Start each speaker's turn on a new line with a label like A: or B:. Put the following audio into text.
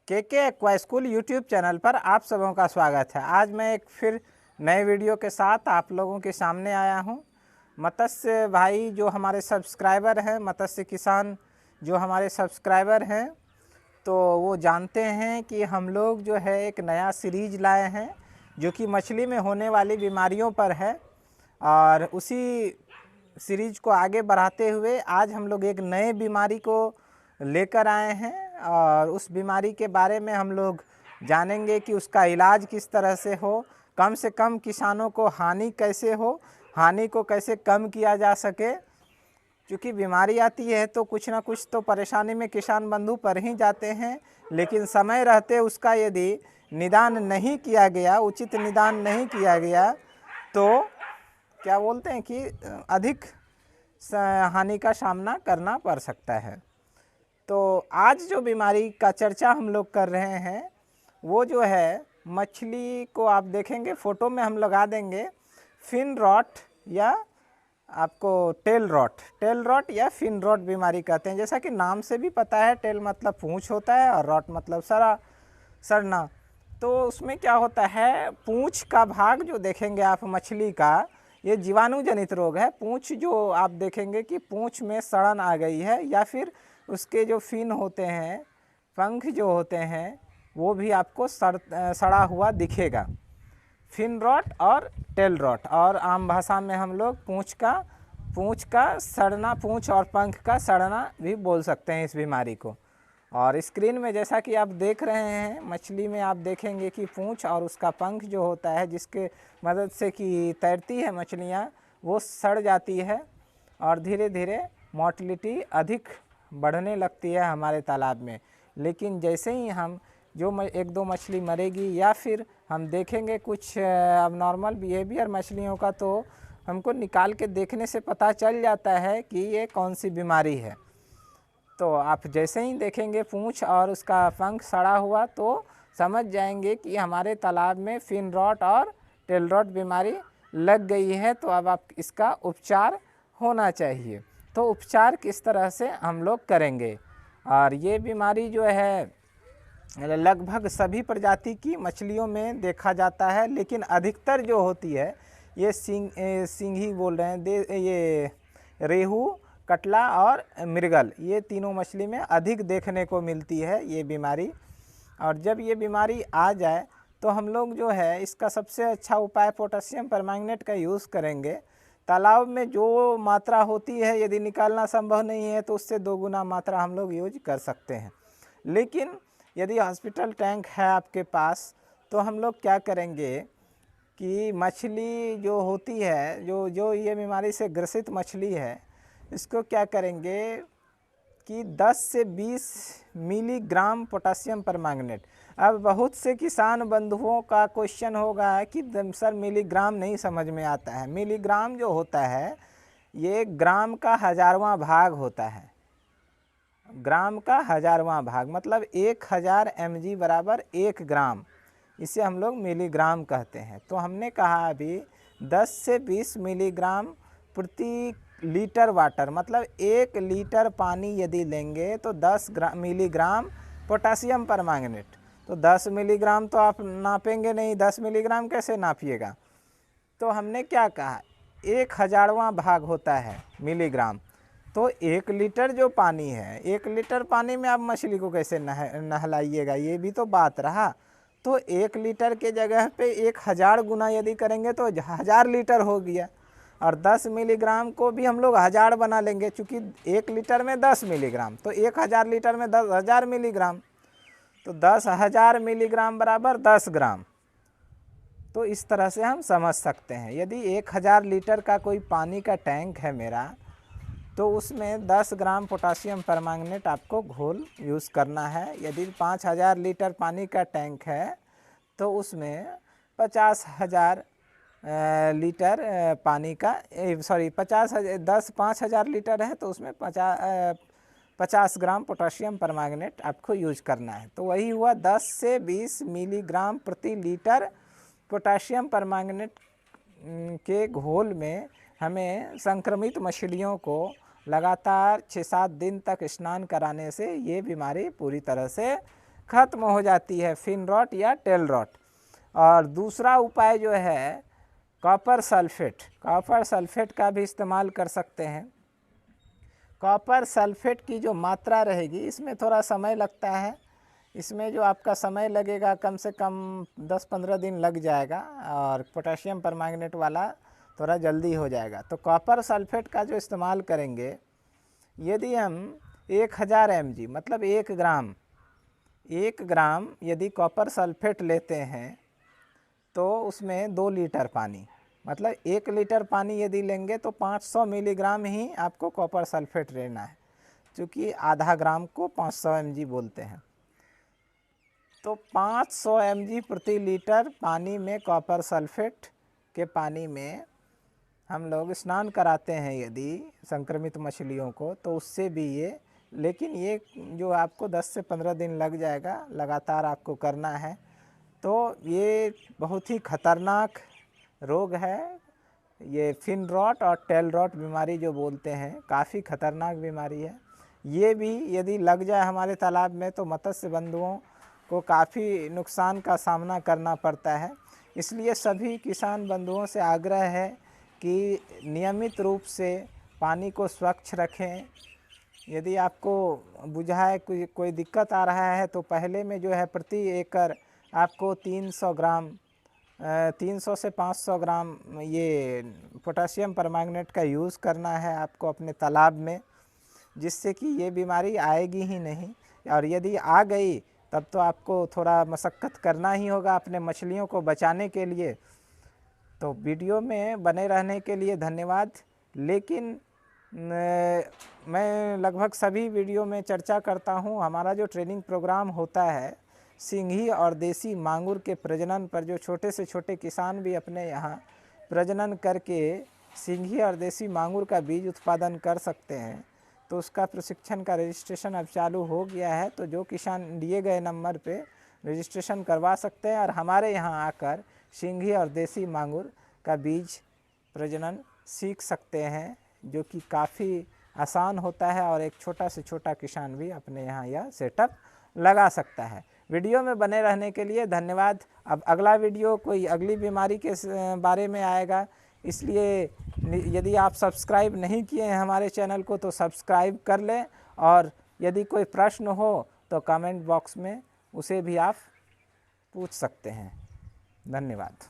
A: के aqua school YouTube channel पर आप सबों का स्वागत है। आज मैं एक फिर नए वीडियो के साथ आप लोगों के सामने आया हूं। मत्स्य भाई जो हमारे सब्सक्राइबर हैं, मत्स्य किसान जो हमारे सब्सक्राइबर हैं, तो वो जानते हैं कि हम लोग जो है एक नया सीरीज लाए हैं जो कि मछली में होने वाली बीमारियों पर है। और उसी सीरीज को आगे बढ़ाते हुए आज हम लोग एक नए बीमारी को लेकर आए हैं और उस बीमारी के बारे में हम लोग जानेंगे कि उसका इलाज किस तरह से हो, कम से कम किसानों को हानि कैसे हो, हानि को कैसे कम किया जा सके। क्योंकि बीमारी आती है तो कुछ ना कुछ तो परेशानी में किसान बंधु पर ही जाते हैं, लेकिन समय रहते उसका यदि निदान नहीं किया गया, उचित निदान नहीं किया गया, तो क्या बोलते हैं कि अधिक हानि का सामना करना पड़ सकता है। तो आज जो बीमारी का चर्चा हम लोग कर रहे हैं वो जो है, मछली को आप देखेंगे फ़ोटो में हम लगा देंगे, फिन रॉट या आपको टेल रॉट या फिन रॉट बीमारी कहते हैं। जैसा कि नाम से भी पता है, टेल मतलब पूंछ होता है और रॉट मतलब सड़ना। तो उसमें क्या होता है, पूंछ का भाग जो देखेंगे आप मछली का, ये जीवाणु जनित रोग है। पूंछ जो आप देखेंगे कि पूंछ में सड़न आ गई है, या फिर उसके जो फिन होते हैं, पंख जो होते हैं, वो भी आपको सड़ा हुआ दिखेगा। फिन रॉट और टेल रॉट, और आम भाषा में हम लोग पूंछ का सड़ना, पूंछ और पंख का सड़ना भी बोल सकते हैं इस बीमारी को। और स्क्रीन में जैसा कि आप देख रहे हैं, मछली में आप देखेंगे कि पूंछ और उसका पंख जो होता है, जिसके मदद से कि तैरती है मछलियाँ, वो सड़ जाती है और धीरे धीरे मोर्टेलिटी अधिक बढ़ने लगती है हमारे तालाब में। लेकिन जैसे ही हम जो एक दो मछली मरेगी, या फिर हम देखेंगे कुछ अब नॉर्मल बिहेवियर मछलियों का, तो हमको निकाल के देखने से पता चल जाता है कि ये कौन सी बीमारी है। तो आप जैसे ही देखेंगे पूंछ और उसका पंख सड़ा हुआ, तो समझ जाएंगे कि हमारे तालाब में फिन रॉट और टेल रॉट बीमारी लग गई है। तो अब आप इसका उपचार होना चाहिए। तो उपचार किस तरह से हम लोग करेंगे, और ये बीमारी जो है लगभग सभी प्रजाति की मछलियों में देखा जाता है, लेकिन अधिकतर जो होती है ये सिंघी बोल रहे हैं, ये रेहू, कटला और मृगल, ये तीनों मछली में अधिक देखने को मिलती है ये बीमारी। और जब ये बीमारी आ जाए तो हम लोग जो है इसका सबसे अच्छा उपाय पोटेशियम परमैंगनेट का यूज़ करेंगे। तालाब में जो मात्रा होती है, यदि निकालना संभव नहीं है तो उससे 2 गुना मात्रा हम लोग यूज कर सकते हैं। लेकिन यदि हॉस्पिटल टैंक है आपके पास, तो हम लोग क्या करेंगे कि मछली जो होती है, जो ये बीमारी से ग्रसित मछली है, इसको क्या करेंगे कि 10 से 20 मिलीग्राम पोटेशियम परमैंगनेट। अब बहुत से किसान बंधुओं का क्वेश्चन होगा कि सर मिलीग्राम नहीं समझ में आता है। मिलीग्राम जो होता है ये ग्राम का 1000वां भाग होता है। ग्राम का 1000वां भाग मतलब 1000 mg बराबर 1 ग्राम, इसे हम लोग मिलीग्राम कहते हैं। तो हमने कहा अभी 10 से 20 मिलीग्राम प्रति लीटर वाटर, मतलब 1 लीटर पानी यदि लेंगे तो 10 मिलीग्राम पोटेशियम परमैंगनेट। तो 10 मिलीग्राम तो आप नापेंगे नहीं, 10 मिलीग्राम कैसे नापिएगा। तो हमने क्या कहा, 1000वां भाग होता है मिलीग्राम। तो 1 लीटर जो पानी है, 1 लीटर पानी में आप मछली को कैसे नहलाइएगा, ये भी तो बात रहा। तो 1 लीटर के जगह पे 1000 गुना यदि करेंगे तो 1000 लीटर हो गया। और 10 मिलीग्राम को भी हम लोग 1000 बना लेंगे, चूँकि 1 लीटर में 10 मिलीग्राम, तो 1000 लीटर में 10,000 मिलीग्राम, तो 10,000 मिलीग्राम बराबर 10 ग्राम। तो इस तरह से हम समझ सकते हैं। यदि 1000 लीटर का कोई पानी का टैंक है मेरा, तो उसमें 10 ग्राम पोटेशियम परमैंगनेट आपको घोल यूज़ करना है। यदि 5000 लीटर पानी का टैंक है तो उसमें 50,000 लीटर पानी का, सॉरी 5000 लीटर है तो उसमें 50 ग्राम पोटेशियम परमैंगनेट आपको यूज करना है। तो वही हुआ 10 से 20 मिलीग्राम प्रति लीटर पोटेशियम परमैंगनेट के घोल में हमें संक्रमित मछलियों को लगातार 6-7 दिन तक स्नान कराने से ये बीमारी पूरी तरह से खत्म हो जाती है फिन रॉट या टेल रॉट। और दूसरा उपाय जो है कॉपर सल्फेट, कॉपर सल्फेट का भी इस्तेमाल कर सकते हैं। कॉपर सल्फेट की जो मात्रा रहेगी इसमें थोड़ा समय लगता है, इसमें जो आपका समय लगेगा कम से कम 10-15 दिन लग जाएगा, और पोटेशियम परमैंगनेट वाला थोड़ा जल्दी हो जाएगा। तो कॉपर सल्फेट का जो इस्तेमाल करेंगे, यदि हम 1000 mg मतलब 1 ग्राम यदि कॉपर सल्फेट लेते हैं तो उसमें 2 लीटर पानी, मतलब 1 लीटर पानी यदि लेंगे तो 500 मिलीग्राम ही आपको कॉपर सल्फेट लेना है, क्योंकि आधा ग्राम को 500 mg बोलते हैं। तो 500 mg प्रति लीटर पानी में कॉपर सल्फेट के पानी में हम लोग स्नान कराते हैं यदि संक्रमित मछलियों को, तो उससे भी ये, लेकिन ये जो आपको 10 से 15 दिन लग जाएगा, लगातार आपको करना है। तो ये बहुत ही खतरनाक रोग है, ये फिन रॉट और टेल रॉट बीमारी जो बोलते हैं, काफ़ी खतरनाक बीमारी है। ये भी यदि लग जाए हमारे तालाब में तो मत्स्य बंधुओं को काफ़ी नुकसान का सामना करना पड़ता है। इसलिए सभी किसान बंधुओं से आग्रह है कि नियमित रूप से पानी को स्वच्छ रखें। यदि आपको बुझाए कोई दिक्कत आ रहा है तो पहले में जो है प्रति एकड़ आपको 300 से 500 ग्राम ये पोटेशियम परमैंगनेट का यूज़ करना है आपको अपने तालाब में, जिससे कि ये बीमारी आएगी ही नहीं। और यदि आ गई तब तो आपको थोड़ा मशक्क़त करना ही होगा अपने मछलियों को बचाने के लिए। तो वीडियो में बने रहने के लिए धन्यवाद। लेकिन मैं लगभग सभी वीडियो में चर्चा करता हूँ, हमारा जो ट्रेनिंग प्रोग्राम होता है सिंघी और देसी मांगुर के प्रजनन पर, जो छोटे से छोटे किसान भी अपने यहाँ प्रजनन करके सिंघी और देसी मांगुर का बीज उत्पादन कर सकते हैं, तो उसका प्रशिक्षण का रजिस्ट्रेशन अब चालू हो गया है। तो जो किसान दिए गए नंबर पे रजिस्ट्रेशन करवा सकते हैं और हमारे यहाँ आकर सिंघी और देसी मांगुर का बीज प्रजनन सीख सकते हैं, जो कि काफ़ी आसान होता है और एक छोटा से छोटा किसान भी अपने यहाँ यह सेटअप लगा सकता है। वीडियो में बने रहने के लिए धन्यवाद। अब अगला वीडियो कोई अगली बीमारी के बारे में आएगा, इसलिए यदि आप सब्सक्राइब नहीं किए हैं हमारे चैनल को तो सब्सक्राइब कर लें, और यदि कोई प्रश्न हो तो कमेंट बॉक्स में उसे भी आप पूछ सकते हैं। धन्यवाद।